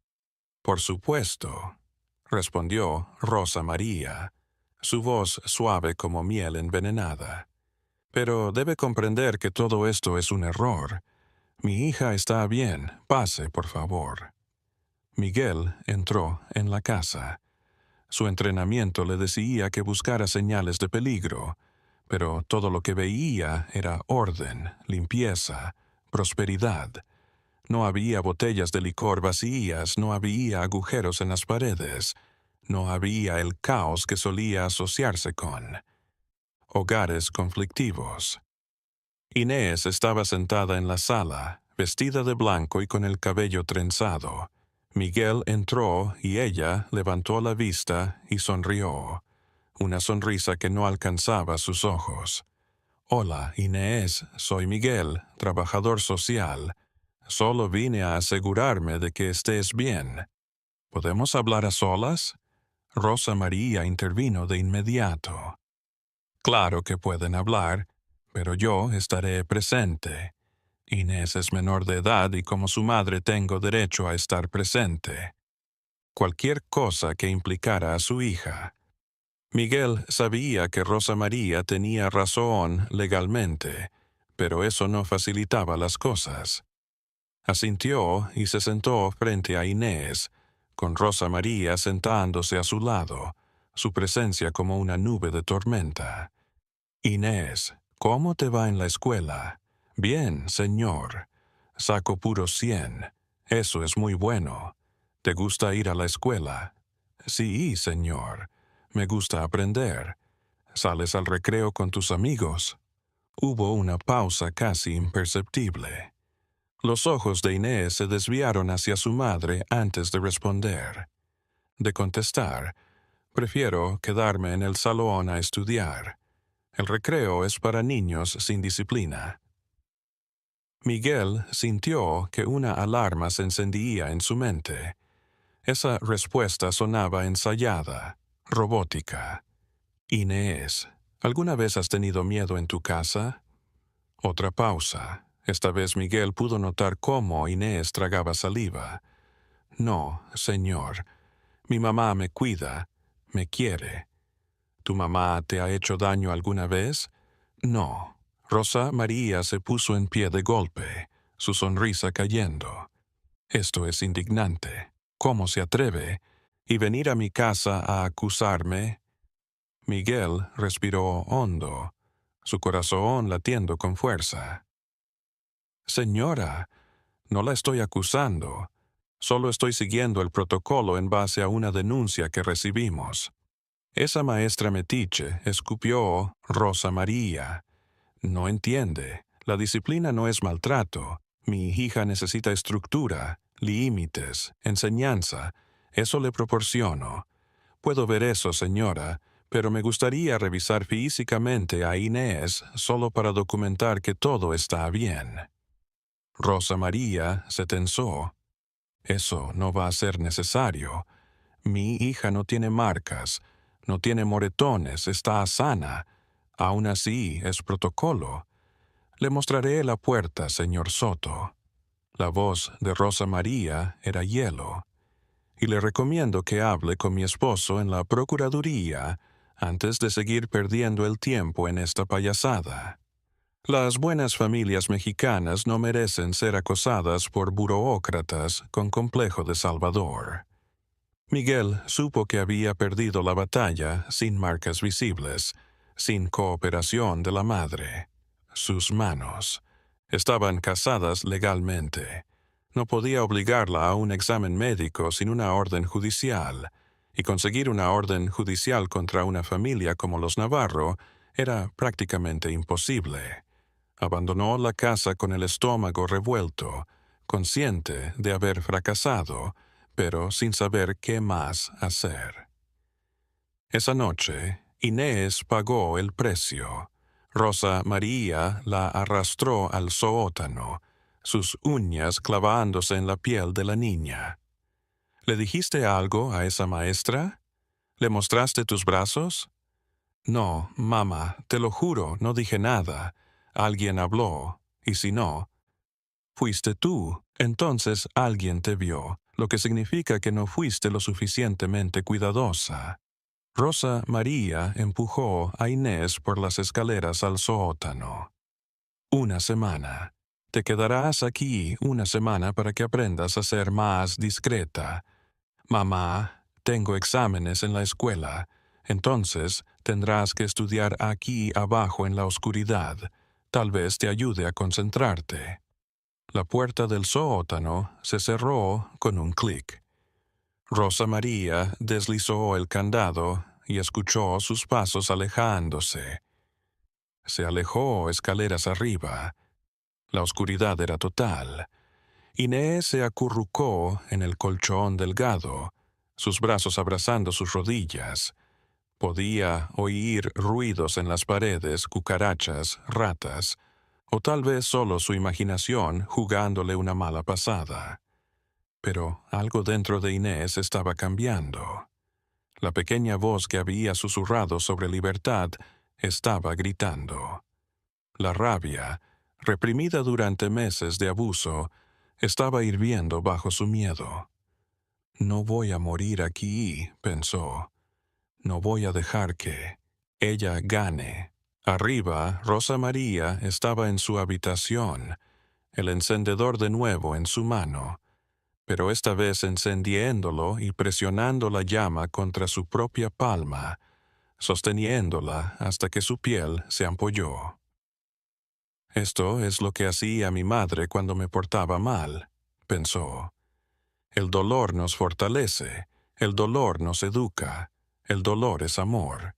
Por supuesto, respondió Rosa María, su voz suave como miel envenenada. Pero debe comprender que todo esto es un error. Mi hija está bien. Pase, por favor. Miguel entró en la casa. Su entrenamiento le decía que buscara señales de peligro, pero todo lo que veía era orden, limpieza, prosperidad. No había botellas de licor vacías, no había agujeros en las paredes, no había el caos que solía asociarse con hogares conflictivos. Inés estaba sentada en la sala, vestida de blanco y con el cabello trenzado. Miguel entró y ella levantó la vista y sonrió, una sonrisa que no alcanzaba sus ojos. Hola, Inés, soy Miguel, trabajador social. Solo vine a asegurarme de que estés bien. ¿Podemos hablar a solas? Rosa María intervino de inmediato. Claro que pueden hablar, pero yo estaré presente. Inés es menor de edad y como su madre tengo derecho a estar presente. Cualquier cosa que implicara a su hija. Miguel sabía que Rosa María tenía razón legalmente, pero eso no facilitaba las cosas. Asintió y se sentó frente a Inés, con Rosa María sentándose a su lado, su presencia como una nube de tormenta. Inés, ¿cómo te va en la escuela? Bien, señor. Saco puro 100. Eso es muy bueno. ¿Te gusta ir a la escuela? Sí, señor. Me gusta aprender. ¿Sales al recreo con tus amigos? Hubo una pausa casi imperceptible. Los ojos de Inés se desviaron hacia su madre antes de responder. De contestar, prefiero quedarme en el salón a estudiar. El recreo es para niños sin disciplina. Miguel sintió que una alarma se encendía en su mente. Esa respuesta sonaba ensayada, robótica. Inés, ¿alguna vez has tenido miedo en tu casa? Otra pausa. Esta vez Miguel pudo notar cómo Inés tragaba saliva. No, señor. Mi mamá me cuida, me quiere. ¿Tu mamá te ha hecho daño alguna vez? No. Rosa María se puso en pie de golpe, su sonrisa cayendo. Esto es indignante. ¿Cómo se atreve? ¿Y venir a mi casa a acusarme? Miguel respiró hondo, su corazón latiendo con fuerza. Señora, no la estoy acusando. Solo estoy siguiendo el protocolo en base a una denuncia que recibimos. Esa maestra metiche escupió Rosa María. No entiende. La disciplina no es maltrato. Mi hija necesita estructura, límites, enseñanza. Eso le proporciono. Puedo ver eso, señora, pero me gustaría revisar físicamente a Inés solo para documentar que todo está bien. Rosa María se tensó. Eso no va a ser necesario. Mi hija no tiene marcas, no tiene moretones, está sana. Aún así, es protocolo. Le mostraré la puerta, señor Soto. La voz de Rosa María era hielo. Y le recomiendo que hable con mi esposo en la Procuraduría antes de seguir perdiendo el tiempo en esta payasada. Las buenas familias mexicanas no merecen ser acosadas por burócratas con complejo de Salvador. Miguel supo que había perdido la batalla sin marcas visibles, sin cooperación de la madre. Sus manos estaban casadas legalmente. No podía obligarla a un examen médico sin una orden judicial, y conseguir una orden judicial contra una familia como los Navarro era prácticamente imposible. Abandonó la casa con el estómago revuelto, consciente de haber fracasado, pero sin saber qué más hacer. Esa noche, Inés pagó el precio. Rosa María la arrastró al sótano, sus uñas clavándose en la piel de la niña. ¿Le dijiste algo a esa maestra? ¿Le mostraste tus brazos? No, mamá, te lo juro, no dije nada. Alguien habló, y si no, fuiste tú. Entonces alguien te vio, lo que significa que no fuiste lo suficientemente cuidadosa. Rosa María empujó a Inés por las escaleras al sótano. Una semana. Te quedarás aquí una semana para que aprendas a ser más discreta. Mamá, tengo exámenes en la escuela. Entonces tendrás que estudiar aquí abajo en la oscuridad. Tal vez te ayude a concentrarte. La puerta del sótano se cerró con un clic. Rosa María deslizó el candado y escuchó sus pasos alejándose. Se alejó escaleras arriba. La oscuridad era total. Inés se acurrucó en el colchón delgado, sus brazos abrazando sus rodillas. Podía oír ruidos en las paredes, cucarachas, ratas, o tal vez solo su imaginación jugándole una mala pasada. Pero algo dentro de Inés estaba cambiando. La pequeña voz que había susurrado sobre libertad estaba gritando. La rabia, reprimida durante meses de abuso, estaba hirviendo bajo su miedo. No voy a morir aquí, pensó. No voy a dejar que ella gane. Arriba, Rosa María estaba en su habitación, el encendedor de nuevo en su mano, pero esta vez encendiéndolo y presionando la llama contra su propia palma, sosteniéndola hasta que su piel se ampolló. Esto es lo que hacía mi madre cuando me portaba mal, pensó. El dolor nos fortalece, el dolor nos educa, el dolor es amor.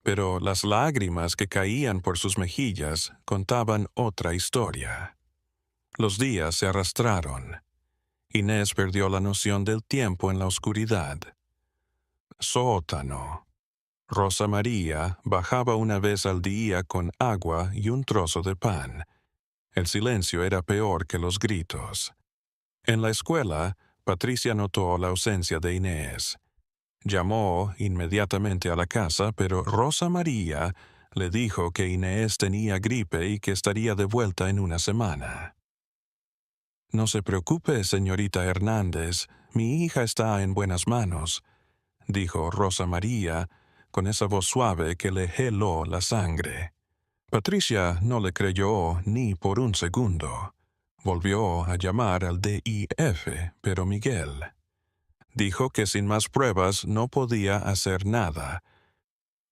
Pero las lágrimas que caían por sus mejillas contaban otra historia. Los días se arrastraron. Inés perdió la noción del tiempo en la oscuridad. Sótano. Rosa María bajaba una vez al día con agua y un trozo de pan. El silencio era peor que los gritos. En la escuela, Patricia notó la ausencia de Inés. Llamó inmediatamente a la casa, pero Rosa María le dijo que Inés tenía gripe y que estaría de vuelta en una semana. No se preocupe, señorita Hernández, mi hija está en buenas manos, dijo Rosa María, con esa voz suave que le heló la sangre. Patricia no le creyó ni por un segundo. Volvió a llamar al DIF, pero Miguel dijo que sin más pruebas no podía hacer nada.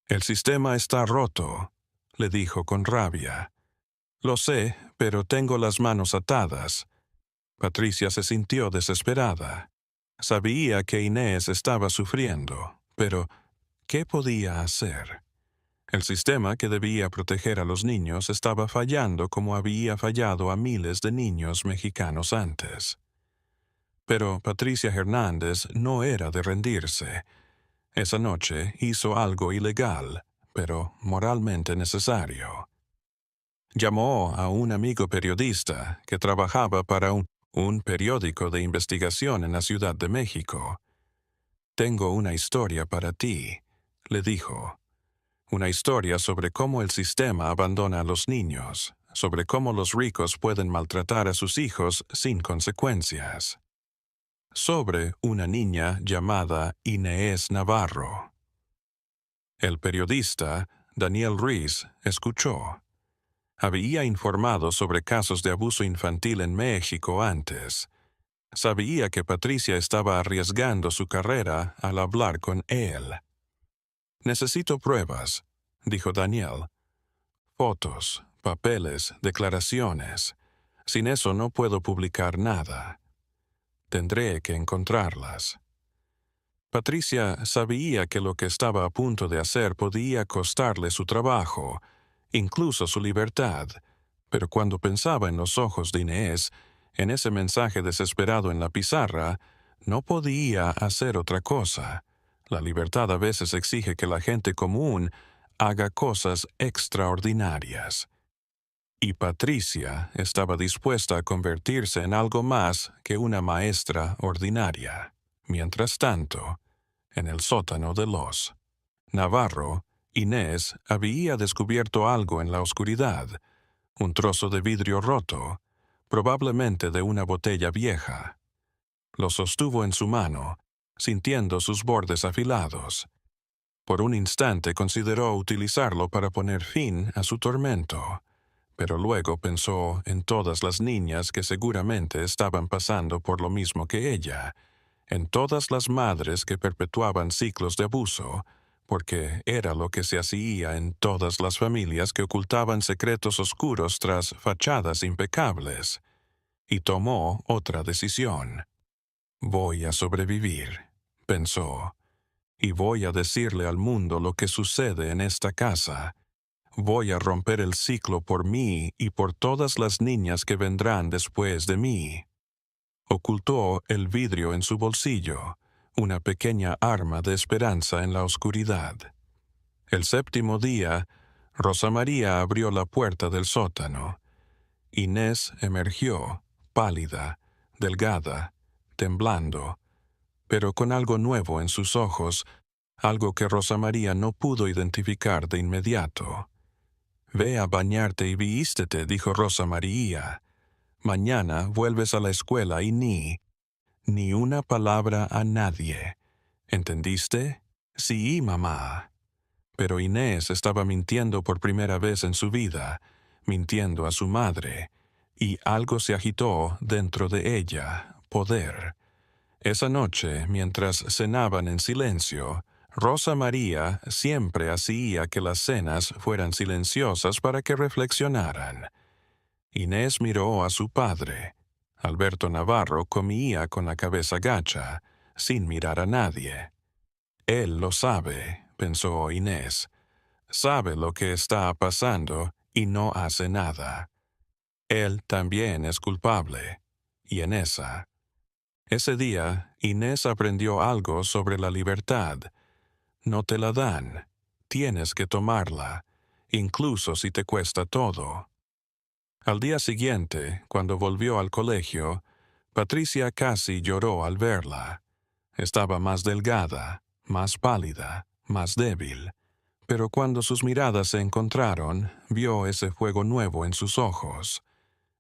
El sistema está roto, le dijo con rabia. Lo sé, pero tengo las manos atadas. Patricia se sintió desesperada. Sabía que Inés estaba sufriendo, pero ¿qué podía hacer? El sistema que debía proteger a los niños estaba fallando como había fallado a miles de niños mexicanos antes. Pero Patricia Hernández no era de rendirse. Esa noche hizo algo ilegal, pero moralmente necesario. Llamó a un amigo periodista que trabajaba para un periódico de investigación en la Ciudad de México. «Tengo una historia para ti», le dijo. Una historia sobre cómo el sistema abandona a los niños, sobre cómo los ricos pueden maltratar a sus hijos sin consecuencias. Sobre una niña llamada Inés Navarro. El periodista, Daniel Ruiz, escuchó. Había informado sobre casos de abuso infantil en México antes. Sabía que Patricia estaba arriesgando su carrera al hablar con él. «Necesito pruebas», dijo Daniel. «Fotos, papeles, declaraciones. Sin eso no puedo publicar nada. Tendré que encontrarlas. Patricia sabía que lo que estaba a punto de hacer podía costarle su trabajo, incluso su libertad, pero cuando pensaba en los ojos de Inés, en ese mensaje desesperado en la pizarra, no podía hacer otra cosa. La libertad a veces exige que la gente común haga cosas extraordinarias. Y Patricia estaba dispuesta a convertirse en algo más que una maestra ordinaria. Mientras tanto, en el sótano de los Navarro, Inés había descubierto algo en la oscuridad, un trozo de vidrio roto, probablemente de una botella vieja. Lo sostuvo en su mano, sintiendo sus bordes afilados. Por un instante consideró utilizarlo para poner fin a su tormento, pero luego pensó en todas las niñas que seguramente estaban pasando por lo mismo que ella, en todas las madres que perpetuaban ciclos de abuso, porque era lo que se hacía en todas las familias que ocultaban secretos oscuros tras fachadas impecables. Y tomó otra decisión. Voy a sobrevivir, pensó, y voy a decirle al mundo lo que sucede en esta casa. Voy a romper el ciclo por mí y por todas las niñas que vendrán después de mí. Ocultó el vidrio en su bolsillo, una pequeña arma de esperanza en la oscuridad. El séptimo día, Rosa María abrió la puerta del sótano. Inés emergió, pálida, delgada, temblando, pero con algo nuevo en sus ojos, algo que Rosa María no pudo identificar de inmediato. «Ve a bañarte y vístete», dijo Rosa María. «Mañana vuelves a la escuela y ni una palabra a nadie. ¿Entendiste?» «Sí, mamá». Pero Inés estaba mintiendo por primera vez en su vida, mintiendo a su madre, y algo se agitó dentro de ella, poder. Esa noche, mientras cenaban en silencio, Rosa María siempre hacía que las cenas fueran silenciosas para que reflexionaran. Inés miró a su padre. Alberto Navarro comía con la cabeza gacha, sin mirar a nadie. «Él lo sabe», pensó Inés. «Sabe lo que está pasando y no hace nada. Él también es culpable. Y en esa». Ese día, Inés aprendió algo sobre la libertad. No te la dan. Tienes que tomarla, incluso si te cuesta todo. Al día siguiente, cuando volvió al colegio, Patricia casi lloró al verla. Estaba más delgada, más pálida, más débil. Pero cuando sus miradas se encontraron, vio ese fuego nuevo en sus ojos.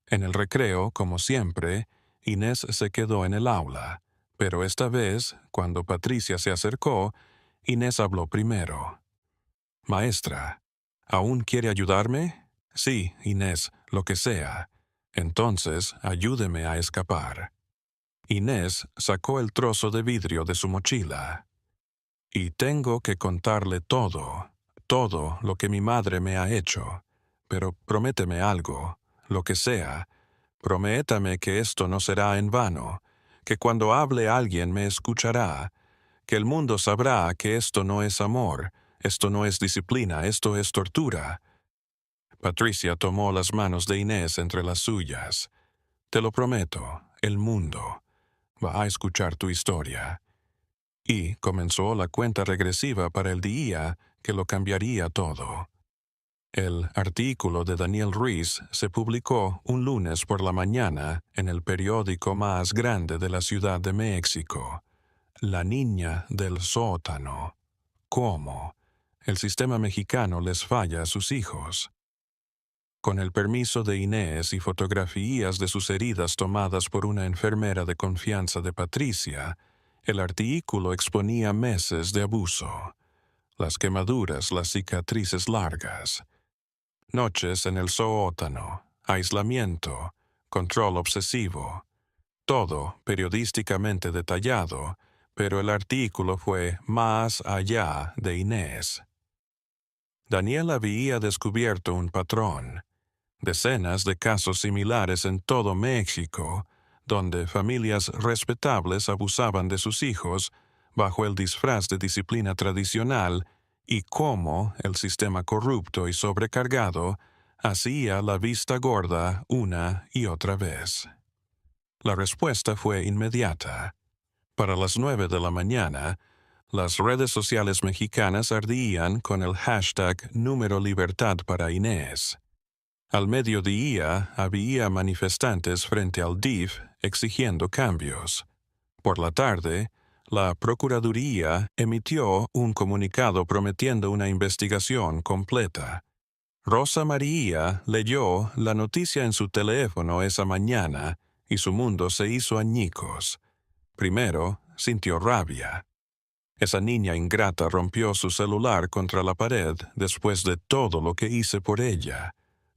En el recreo, como siempre, Inés se quedó en el aula, pero esta vez, cuando Patricia se acercó, Inés habló primero. «Maestra, ¿aún quiere ayudarme?» «Sí, Inés, lo que sea. Entonces, ayúdeme a escapar». Inés sacó el trozo de vidrio de su mochila. «Y tengo que contarle todo, todo lo que mi madre me ha hecho. Pero prométeme algo, lo que sea. Prométame que esto no será en vano, que cuando hable alguien me escuchará, que el mundo sabrá que esto no es amor, esto no es disciplina, esto es tortura». Patricia tomó las manos de Inés entre las suyas. «Te lo prometo, el mundo va a escuchar tu historia». Y comenzó la cuenta regresiva para el día que lo cambiaría todo. El artículo de Daniel Ruiz se publicó un lunes por la mañana en el periódico más grande de la Ciudad de México. La niña del sótano. ¿Cómo? El sistema mexicano les falla a sus hijos. Con el permiso de Inés y fotografías de sus heridas tomadas por una enfermera de confianza de Patricia, el artículo exponía meses de abuso. Las quemaduras, las cicatrices largas. Noches en el sótano, aislamiento, control obsesivo. Todo periodísticamente detallado, pero el artículo fue más allá de Inés. Daniel había descubierto un patrón. Decenas de casos similares en todo México, donde familias respetables abusaban de sus hijos bajo el disfraz de disciplina tradicional y cómo el sistema corrupto y sobrecargado hacía la vista gorda una y otra vez. La respuesta fue inmediata. Para las 9 de la mañana, las redes sociales mexicanas ardían con el hashtag Número Libertad para Inés. Al mediodía había manifestantes frente al DIF exigiendo cambios. Por la tarde, la Procuraduría emitió un comunicado prometiendo una investigación completa. Rosa María leyó la noticia en su teléfono esa mañana y su mundo se hizo añicos. Primero, sintió rabia. Esa niña ingrata rompió su celular contra la pared después de todo lo que hice por ella,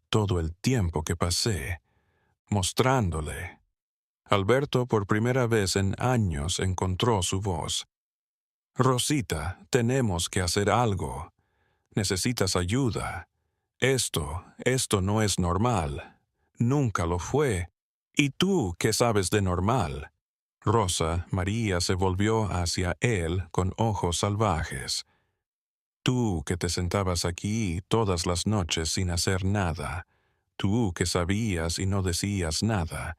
todo el tiempo que pasé, mostrándole. Alberto por primera vez en años encontró su voz. Rosita, tenemos que hacer algo. Necesitas ayuda. Esto no es normal. Nunca lo fue. ¿Y tú qué sabes de normal? Rosa María se volvió hacia él con ojos salvajes. Tú que te sentabas aquí todas las noches sin hacer nada. Tú que sabías y no decías nada.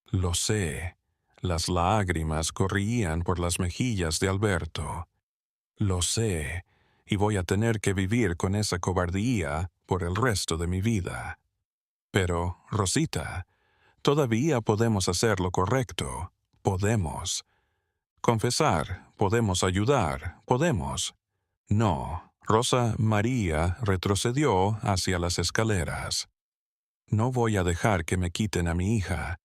Lo sé. Las lágrimas corrían por las mejillas de Alberto. Lo sé, y voy a tener que vivir con esa cobardía por el resto de mi vida. Pero, Rosita, todavía podemos hacer lo correcto. Podemos. Confesar, podemos ayudar, podemos. No, Rosa María retrocedió hacia las escaleras. No voy a dejar que me quiten a mi hija.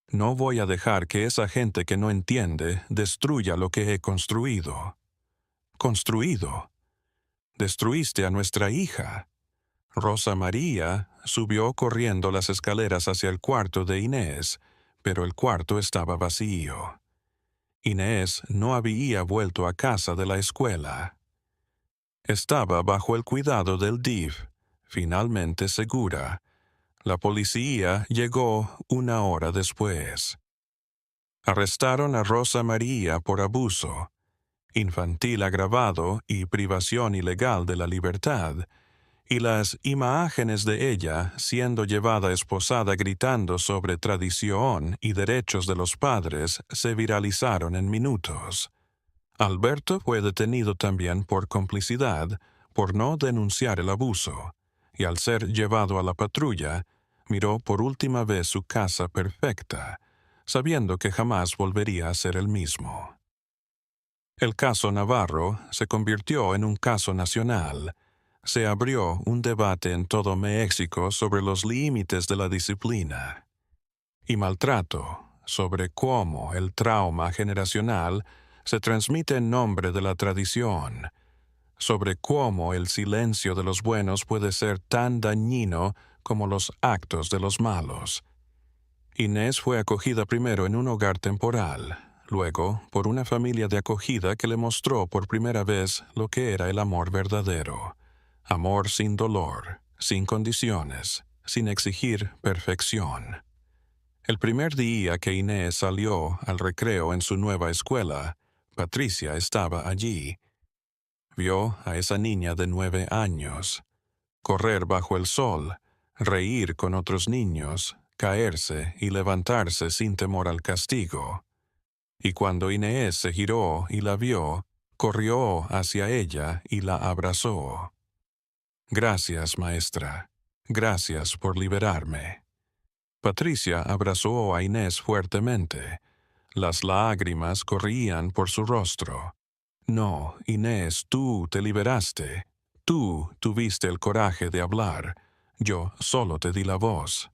No voy a dejar que esa gente que no entiende destruya lo que he construido. ¿Construido? Destruiste a nuestra hija. Rosa María subió corriendo las escaleras hacia el cuarto de Inés, pero el cuarto estaba vacío. Inés no había vuelto a casa de la escuela. Estaba bajo el cuidado del DIF, finalmente segura. La policía llegó 1 hora después. Arrestaron a Rosa María por abuso, infantil agravado y privación ilegal de la libertad, y las imágenes de ella siendo llevada esposada gritando sobre tradición y derechos de los padres se viralizaron en minutos. Alberto fue detenido también por complicidad, por no denunciar el abuso, y al ser llevado a la patrulla, miró por última vez su casa perfecta, sabiendo que jamás volvería a ser el mismo. El caso Navarro se convirtió en un caso nacional. Se abrió un debate en todo México sobre los límites de la disciplina y maltrato, sobre cómo el trauma generacional se transmite en nombre de la tradición, sobre cómo el silencio de los buenos puede ser tan dañino como los actos de los malos. Inés fue acogida primero en un hogar temporal, luego por una familia de acogida que le mostró por primera vez lo que era el amor verdadero. Amor sin dolor, sin condiciones, sin exigir perfección. El primer día que Inés salió al recreo en su nueva escuela, Patricia estaba allí. Vio a esa niña de 9 años correr bajo el sol, reír con otros niños, caerse y levantarse sin temor al castigo. Y cuando Inés se giró y la vio, corrió hacia ella y la abrazó. Gracias, maestra. Gracias por liberarme. Patricia abrazó a Inés fuertemente. Las lágrimas corrían por su rostro. No, Inés, tú te liberaste. Tú tuviste el coraje de hablar. Yo solo te di la voz.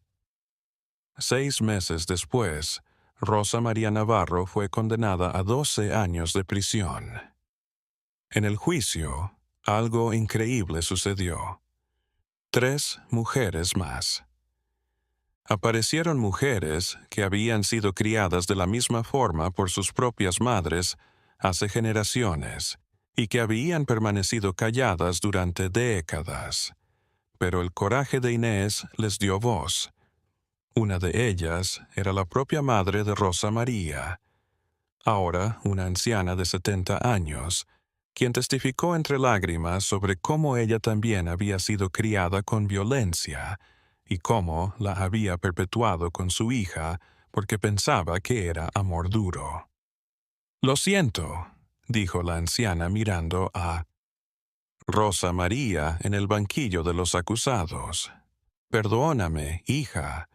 6 meses después, Rosa María Navarro fue condenada a 12 años de prisión. En el juicio, algo increíble sucedió. 3 mujeres más. Aparecieron mujeres que habían sido criadas de la misma forma por sus propias madres hace generaciones y que habían permanecido calladas durante décadas. pero el coraje de Inés les dio voz. Una de ellas era la propia madre de Rosa María, ahora una anciana de 70 años, quien testificó entre lágrimas sobre cómo ella también había sido criada con violencia y cómo la había perpetuado con su hija porque pensaba que era amor duro. «Lo siento», dijo la anciana mirando a Rosa María en el banquillo de los acusados. «Perdóname, hija.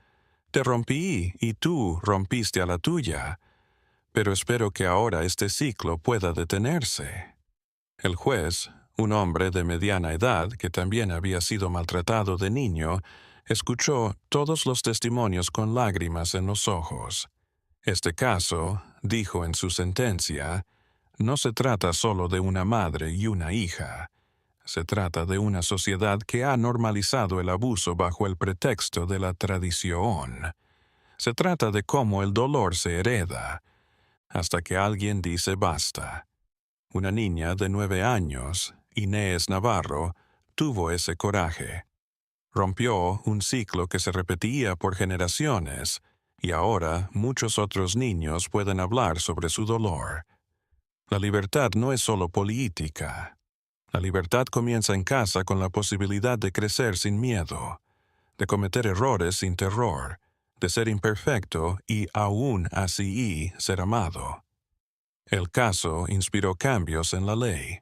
Te rompí y tú rompiste a la tuya, pero espero que ahora este ciclo pueda detenerse». El juez, un hombre de mediana edad que también había sido maltratado de niño, escuchó todos los testimonios con lágrimas en los ojos. Este caso, dijo en su sentencia, no se trata solo de una madre y una hija. Se trata de una sociedad que ha normalizado el abuso bajo el pretexto de la tradición. Se trata de cómo el dolor se hereda, hasta que alguien dice basta. Una niña de 9 años, Inés Navarro, tuvo ese coraje. Rompió un ciclo que se repetía por generaciones, y ahora muchos otros niños pueden hablar sobre su dolor. La libertad no es solo política. La libertad comienza en casa con la posibilidad de crecer sin miedo, de cometer errores sin terror, de ser imperfecto y aún así ser amado. El caso inspiró cambios en la ley.